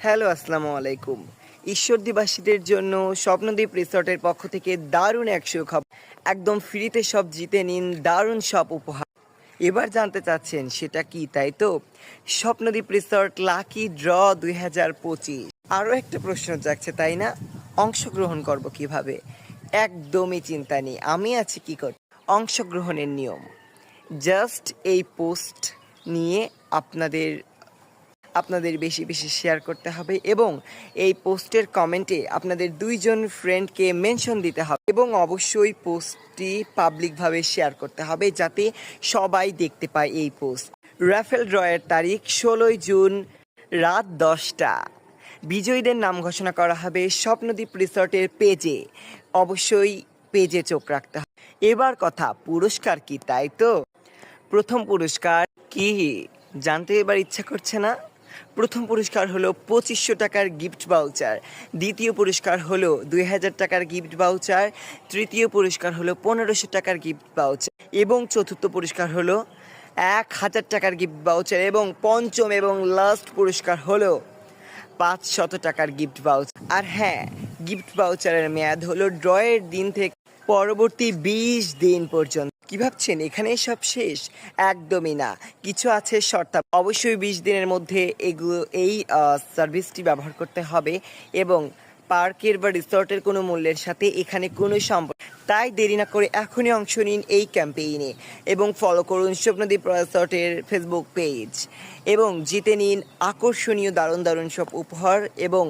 Hello, আসসালামু আলাইকুম। ঈশ্বরদীবাসীদের জন্য স্বপ্নদ্বীপ রিসর্টের পক্ষ থেকে দারুণ এক সুখবর। একদম ফ্রিতে সব জিতে নিন, দারুণ সব উপহার। এবার জানতে চাচ্ছেন সেটা কি, তাই তো? Swapnadwip resort lucky draw 2025। আরও একটা প্রশ্ন জাগছে, তাই না? অংশগ্রহণ করব কিভাবে? একদমই চিন্তা নেই, আমি আছি কি করতে। অংশগ্রহণের নিয়ম জাস্ট এই পোস্ট নিয়ে আপনাদের বেশি বেশি শেয়ার করতে হবে এবং এই পোস্টের কমেন্টে আপনাদের 2জন ফ্রেন্ডকে মেনশন দিতে হবে এবং অবশ্যই পোস্টটি পাবলিকভাবে শেয়ার করতে হবে যাতে সবাই দেখতে পায় এই পোস্ট। রাফেল ড্রয়ের তারিখ 16 জুন রাত 10টা। বিজয়ীদের নাম ঘোষণা করা হবে স্বপ্নদ্বীপ রিসর্টের পেজে। অবশ্যই পেজে চোখ রাখতে হবে। এবার কথা পুরস্কার কি, তাই তো? প্রথম পুরস্কার কি জানতে এবার ইচ্ছা করছে না? প্রথম পুরস্কার হলো 2500 টাকার গিফট ভাউচার, দ্বিতীয় পুরস্কার হলো 2000 টাকার গিফট ভাউচার, তৃতীয় পুরস্কার হলো 1500 টাকার গিফট ভাউচার এবং চতুর্থ পুরস্কার হলো 1000 টাকার গিফট ভাউচার এবং পঞ্চম এবং লাস্ট পুরস্কার হলো 500 টাকার গিফট ভাউচার। আর হ্যাঁ, গিফট ভাউচারের মেয়াদ হলো ড্রয়ের দিন থেকে পরবর্তী 20 দিন পর্যন্ত। কি ভাবছেন এখানেই সব শেষ? একদমই না, কিছু আছে শর্ত। অবশ্যই 20 দিনের মধ্যে এই সার্ভিসটি ব্যবহার করতে হবে এবং পার্কের বা রিসর্টের কোনো মূল্যের সাথে এখানে কোনো সম্পর্ক। তাই দেরি না করে এখনই অংশ নিন এই ক্যাম্পেইনে এবং ফলো করুন স্বপ্নদ্বীপ রিসর্টের ফেসবুক পেজ এবং জিতে নিন আকর্ষণীয় দারুণ দারুণ সব উপহার এবং